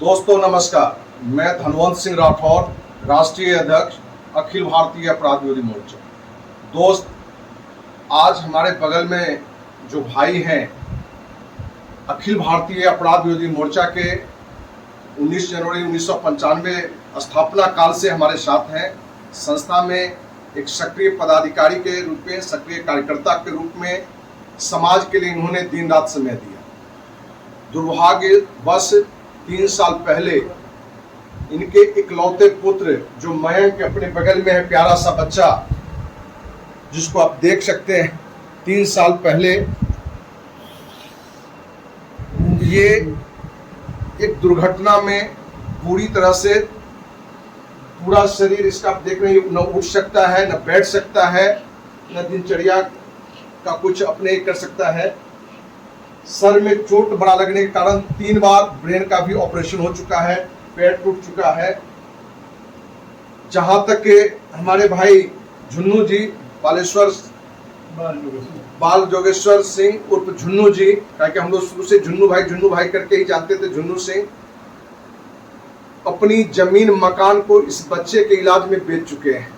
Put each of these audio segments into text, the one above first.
दोस्तों नमस्कार, मैं धनवंत सिंह राठौर, राष्ट्रीय अध्यक्ष अखिल भारतीय अपराध विरोधी मोर्चा। दोस्त, आज हमारे बगल में जो भाई हैं अखिल भारतीय अपराध विरोधी मोर्चा के 19 जनवरी 1995 स्थापना काल से हमारे साथ हैं। संस्था में एक सक्रिय पदाधिकारी के रूप में, सक्रिय कार्यकर्ता के रूप में समाज के लिए इन्होंने दिन रात समय दिया। दुर्भाग्यवश 3 साल पहले इनके इकलौते पुत्र जो मयंक अपने बगल में है, प्यारा सा बच्चा जिसको आप देख सकते हैं, 3 साल पहले ये एक दुर्घटना में पूरी तरह से पूरा शरीर इसका आप देख रहे हैं, न उठ सकता है, न बैठ सकता है, न दिनचर्या का कुछ अपने कर सकता है। सर में चोट बड़ा लगने के कारण 3 बार ब्रेन का भी ऑपरेशन हो चुका है, पैर टूट चुका है। जहां तक के हमारे भाई झुन्नू जी, बाल जोगेश्वर सिंह उर्फ झुन्नू जी, ताकि हम लोग शुरू से झुन्नू भाई करके ही जानते थे, झुन्नू सिंह अपनी जमीन मकान को इस बच्चे के इलाज में बेच चुके हैं।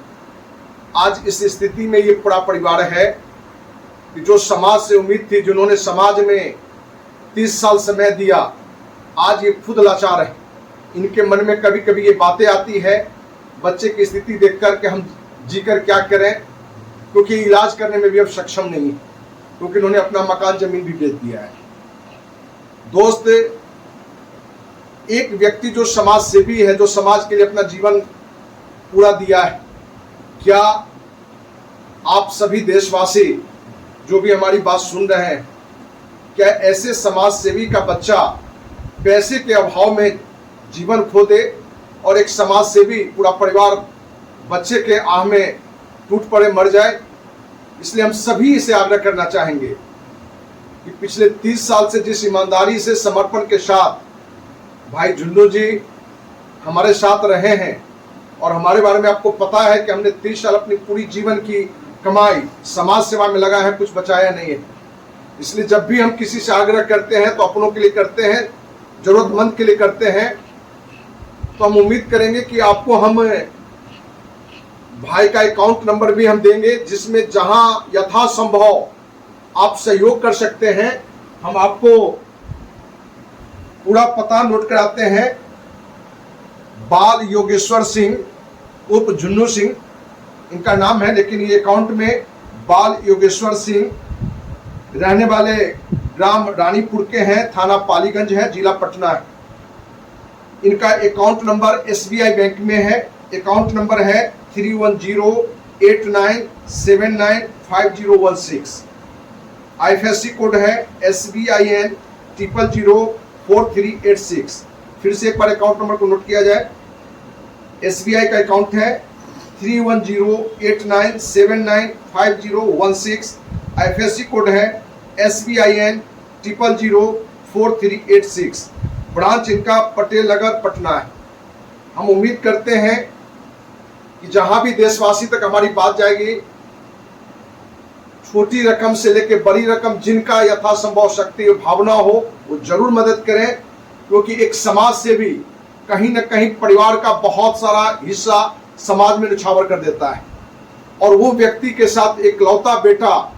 आज इस स्थिति में ये पूरा परिवार है कि जो समाज से उम्मीद थी, जिन्होंने समाज में 30 साल समय दिया, आज ये खुद लाचार है। इनके मन में कभी कभी ये बातें आती है बच्चे की स्थिति देखकर कि हम जीकर क्या करें, क्योंकि इलाज करने में भी अब सक्षम नहीं है, क्योंकि इन्होंने अपना मकान जमीन भी बेच दिया है। दोस्त, एक व्यक्ति जो समाज सेवी है, जो समाज के लिए अपना जीवन पूरा दिया है, क्या आप सभी देशवासी जो भी हमारी बात सुन रहे हैं, क्या ऐसे समाज सेवी का बच्चा पैसे के अभाव में जीवन खो दे और एक समाज सेवी पूरा परिवार बच्चे के आह में टूट पड़े, मर जाए? इसलिए हम सभी इसे आग्रह करना चाहेंगे कि पिछले 30 साल से जिस ईमानदारी से, समर्पण के साथ भाई झुन्नू जी हमारे साथ रहे हैं, और हमारे बारे में आपको पता है कि हमने 30 साल अपनी पूरी जीवन की कमाई समाज सेवा में लगा है, कुछ बचाया नहीं है। इसलिए जब भी हम किसी से आग्रह करते हैं तो अपनों के लिए करते हैं, जरूरतमंद के लिए करते हैं। तो हम उम्मीद करेंगे कि आपको हम भाई का अकाउंट नंबर भी हम देंगे, जिसमें जहां यथासंभव आप सहयोग कर सकते हैं। हम आपको पूरा पता नोट कराते हैं। बाल योगेश्वर सिंह उर्फ झुन्नू सिंह इनका नाम है, लेकिन ये अकाउंट में बाल योगेश्वर सिंह रहने वाले ग्राम रानीपुर के हैं, थाना पालीगंज है, जिला पटना है। इनका अकाउंट नंबर SBI बैंक में है। अकाउंट नंबर है 310897950016। IFSC कोड है SBIN 0004386। फिर से एक बार अकाउंट नंबर को नोट किया जाए। SBI का अकाउंट है 310897950016। IFSC कोड है SBIN 0004386। ब्रांच इनका पटेल नगर पटना है। हम उम्मीद करते हैं कि जहां भी देशवासी तक हमारी बात जाएगी, छोटी रकम से लेकर बड़ी रकम, जिनका यथासंभव शक्ति और भावना हो, वो जरूर मदद करें, क्योंकि एक समाज से भी कहीं न कहीं परिवार का बहुत सारा हिस्सा समाज में निछावर कर देता है। और वो व्यक्ति के साथ एक लौता बेटा,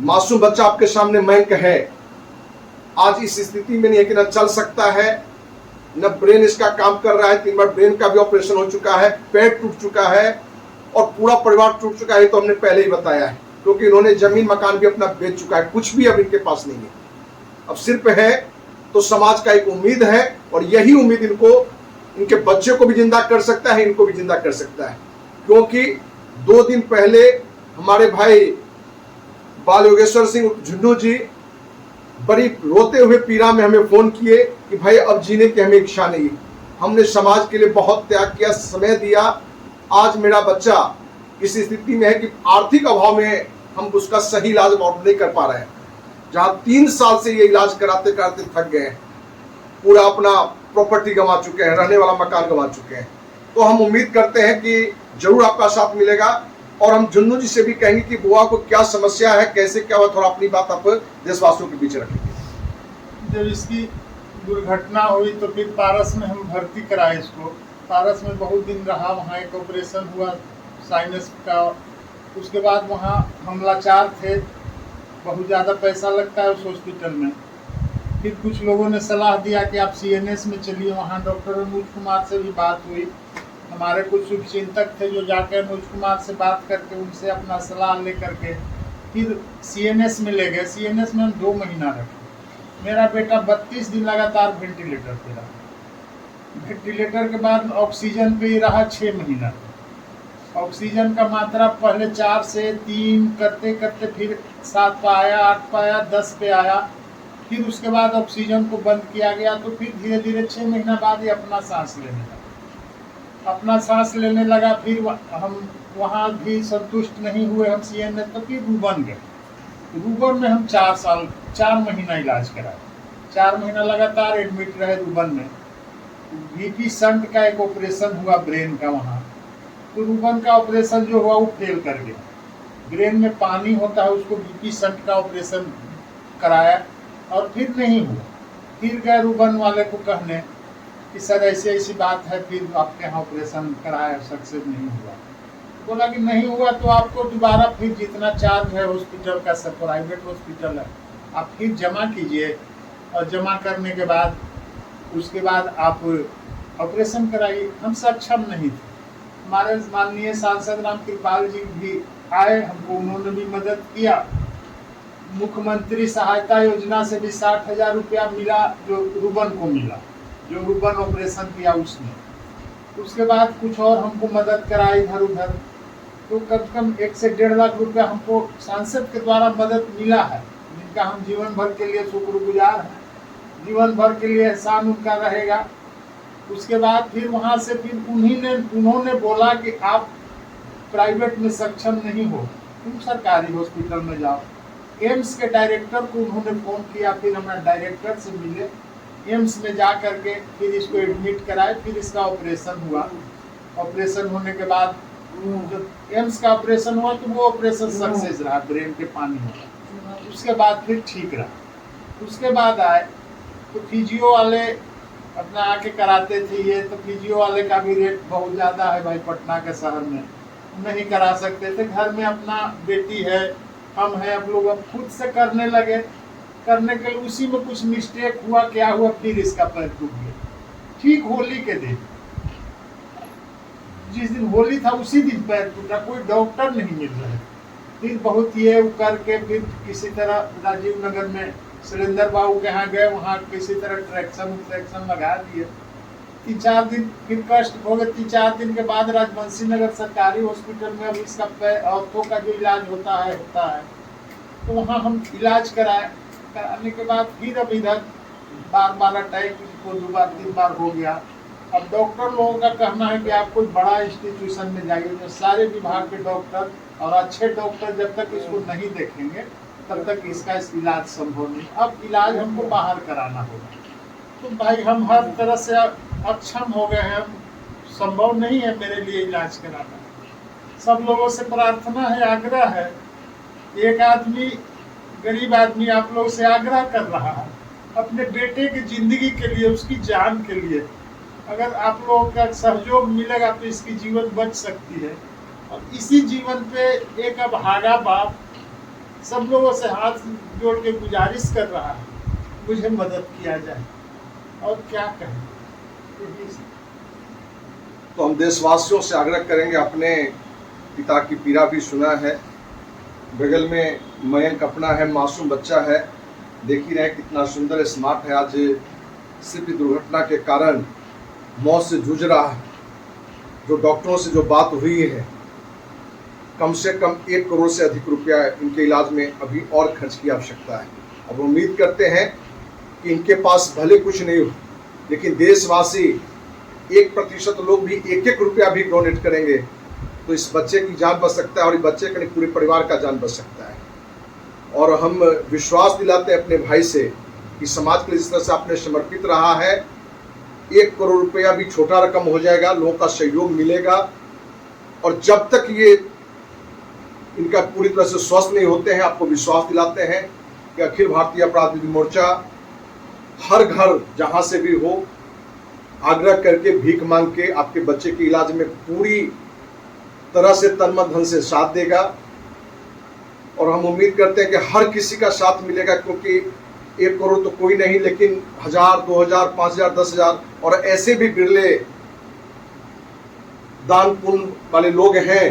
मासूम बच्चा आपके सामने मयंक है, आज इस स्थिति में नहीं है कि न चल सकता है, न ब्रेन इसका काम कर रहा है। 3 बार ब्रेन का भी ऑपरेशन हो चुका है, पेट टूट चुका है और पूरा परिवार टूट चुका है। तो हमने पहले ही बताया है, क्योंकि इन्होंने जमीन मकान भी अपना बेच चुका है, कुछ भी अब इनके पास नहीं है। अब सिर पे है तो समाज का एक उम्मीद है, और यही उम्मीद इनको, इनके बच्चे को भी जिंदा कर सकता है, इनको भी जिंदा कर सकता है। क्योंकि 2 दिन पहले हमारे भाई बाल योगेश्वर सिंह झुन्नू जी बड़ी रोते हुए पीड़ा में हमें फोन किए कि भाई अब जीने की हमें इच्छा नहीं, हमने समाज के लिए बहुत त्याग किया, समय दिया, आज मेरा बच्चा इस स्थिति में है कि आर्थिक अभाव में हम उसका सही इलाज नहीं कर पा रहे हैं। जहां 3 साल से ये इलाज कराते कराते थक गए हैं, पूरा अपना प्रॉपर्टी गंवा चुके हैं, रहने वाला मकान गंवा चुके हैं। तो हम उम्मीद करते हैं कि जरूर आपका साथ मिलेगा। और हम झुन्नू जी से भी कहेंगे कि बुआ को क्या समस्या है, कैसे क्या हुआ, थोड़ा अपनी बात आप देशवासियों के बीच रखेंगे। जब इसकी दुर्घटना हुई तो फिर पारस में हम भर्ती कराए इसको। पारस में बहुत दिन रहा, वहाँ एक ऑपरेशन हुआ साइनस का। उसके बाद वहाँ हम लाचार थे, बहुत ज़्यादा पैसा लगता है उस हॉस्पिटल में। फिर कुछ लोगों ने सलाह दिया कि आप CNS में चलिए। वहाँ डॉक्टर अनुज कुमार से भी बात हुई। हमारे कुछ शुभचिंतक थे जो जाकर अनुज कुमार से बात करके उनसे अपना सलाह ले करके फिर CNS में ले गए। CNS में हम 2 महीना रखे। मेरा बेटा 32 दिन लगातार वेंटिलेटर पे रहा। वेंटिलेटर के बाद ऑक्सीजन पे ही रहा 6 महीना। ऑक्सीजन का मात्रा पहले 4 से 3 करते करते फिर 7 पे आया, 8 पे आया, 10 पे आया। फिर उसके बाद ऑक्सीजन को बंद किया गया। तो फिर धीरे धीरे 6 महीना बाद ही अपना सांस लेने लगा। अपना सांस लेने लगा। फिर हम वहाँ भी संतुष्ट नहीं हुए हम CNS, तो फिर रूबन गए। रूबन में हम 4 महीना इलाज कराए। 4 महीना लगातार एडमिट रहे रूबन में। BP शंट का एक ऑपरेशन हुआ ब्रेन का वहाँ। तो रूबन का ऑपरेशन जो हुआ वो फेल कर गया। ब्रेन में पानी होता है, उसको BP शंट का ऑपरेशन कराया और फिर नहीं हुआ। फिर गए रूबन वाले को कहने कि सर ऐसी ऐसी बात है, फिर आपके यहाँ ऑपरेशन कराया, सक्सेस नहीं हुआ। बोला कि नहीं हुआ तो आपको दोबारा फिर जितना चार्ज है हॉस्पिटल का, सब प्राइवेट हॉस्पिटल है, आप फिर जमा कीजिए और जमा करने के बाद उसके बाद आप ऑपरेशन कराइए। हम सक्षम नहीं थे। हमारे माननीय सांसद राम कृपाल जी भी आए, हमको उन्होंने भी मदद किया। मुख्यमंत्री सहायता योजना से भी 60,000 रुपया मिला जो रूबन को मिला, जो रूबन ऑपरेशन किया उसने। उसके बाद कुछ और हमको मदद कराई इधर उधर। तो कम से कम 1 से 1.5 लाख रुपया हमको सांसद के द्वारा मदद मिला है, जिनका हम जीवन भर के लिए शुक्रगुजार हैं। जीवन भर के लिए एहसान उनका रहेगा। उसके बाद फिर वहाँ से फिर उन्होंने बोला कि आप प्राइवेट में सक्षम नहीं हो, तुम सरकारी हॉस्पिटल में जाओ। एम्स के डायरेक्टर को उन्होंने फ़ोन किया। फिर हमारे डायरेक्टर से मिले, एम्स में जा करके फिर इसको एडमिट कराए। फिर इसका ऑपरेशन हुआ। ऑपरेशन होने के बाद जब एम्स का ऑपरेशन हुआ तो वो ऑपरेशन सक्सेस रहा, ब्रेन के पानी हुआ। उसके बाद फिर ठीक रहा। उसके बाद आए तो फिजियो वाले अपना आके कराते थे ये, तो फिजियो वाले का भी रेट बहुत ज़्यादा है भाई, पटना के शहर में नहीं करा सकते थे। घर में अपना बेटी है, हम हैं, अब लोग अब खुद से करने लगे। करने के लिए उसी में कुछ मिस्टेक हुआ, क्या हुआ, फिर इसका पैर टूट गया। ठीक होली के दिन, जिस दिन होली था उसी दिन पैर टूटा। कोई डॉक्टर नहीं मिल रहे। फिर बहुत ये करके फिर किसी तरह राजीव नगर में सुरेंद्र बाबू के यहाँ गए, वहाँ किसी तरह ट्रैक्शन लगा दिए। 3-4 दिन फिर कष्ट हो गए। 3-4 दिन के बाद राजवंशी नगर सरकारी हॉस्पिटल में अब इसका ऑर्थो का जो इलाज होता है तो वहाँ हम इलाज कराने के बाद फिर अब इधर बार अटैक को 2 बार 3 बार हो गया। अब डॉक्टर लोगों का कहना है कि आप कोई बड़ा इंस्टीट्यूशन में जाइए, जो सारे विभाग के डॉक्टर और अच्छे डॉक्टर जब तक इसको नहीं देखेंगे तब तक इसका इलाज संभव नहीं। अब इलाज हमको बाहर कराना होगा। तो भाई हम हर तरह से अक्षम हो गए हैं, संभव नहीं है मेरे लिए इलाज कराना। सब लोगों से प्रार्थना है, आग्रह है। एक आदमी, गरीब आदमी आप लोगों से आग्रह कर रहा है अपने बेटे की जिंदगी के लिए, उसकी जान के लिए, अगर आप लोगों का सहयोग मिलेगा तो इसकी जीवन बच सकती है। और इसी जीवन पे एक अभागा बाप सब लोगों से हाथ जोड़ के गुजारिश कर रहा है, मुझे मदद किया जाए। और क्या कहें। तो हम देशवासियों से आग्रह करेंगे, अपने पिता की पीड़ा भी सुना है। बगल में मयंक अपना है, मासूम बच्चा है, देख ही रहे कितना सुंदर स्मार्ट है। आज सिर्फ दुर्घटना के कारण मौत से जूझ रहा है। जो डॉक्टरों से जो बात हुई है, कम से कम 1 करोड़ से अधिक रुपया इनके इलाज में अभी और खर्च की आवश्यकता है। अब उम्मीद करते हैं कि इनके पास भले कुछ नहीं हो, लेकिन देशवासी 1% लोग भी 1-1 रुपया भी डोनेट करेंगे तो इस बच्चे की जान बच सकता है और इस बच्चे का नहीं पूरे परिवार का जान बच सकता है। और हम विश्वास दिलाते हैं अपने भाई से कि समाज के लिए जिस तरह से आपने समर्पित रहा है, 1 करोड़ रुपया भी छोटा रकम हो जाएगा, लोगों का सहयोग मिलेगा। और जब तक ये इनका पूरी तरह से स्वस्थ नहीं होते हैं, आपको विश्वास दिलाते हैं कि अखिल भारतीय अपराध विरोधी मोर्चा हर घर जहां से भी हो आग्रह करके भीख मांग के आपके बच्चे के इलाज में पूरी तरह से तन मन धन से साथ देगा। और हम उम्मीद करते हैं कि हर किसी का साथ मिलेगा, क्योंकि 1 करोड़ तो कोई नहीं, लेकिन 1000, 2000, 5000, 10,000 और ऐसे भी बिरले दान पुण्य वाले लोग हैं।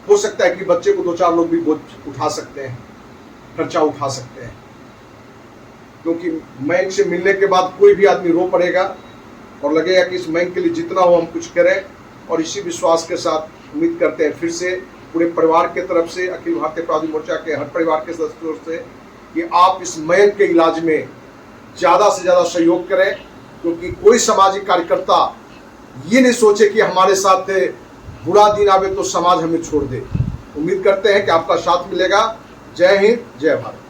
हो सकता है कि बच्चे को 2-4 लोग भी बोझ उठा सकते हैं, खर्चा उठा सकते हैं, क्योंकि बैंक से मिलने के बाद कोई भी आदमी रो पड़ेगा और लगेगा कि इस बैंक के लिए जितना हो हम कुछ करें। और इसी विश्वास के साथ उम्मीद करते हैं फिर से पूरे परिवार के तरफ से, अखिल भारतीय अपराधी मोर्चा के हर परिवार के सदस्यों से, कि आप इस मयंक के इलाज में ज़्यादा से ज़्यादा सहयोग करें, क्योंकि कोई सामाजिक कार्यकर्ता ये नहीं सोचे कि हमारे साथ बुरा दिन आवे तो समाज हमें छोड़ दे। उम्मीद करते हैं कि आपका साथ मिलेगा। जय हिंद, जय भारत।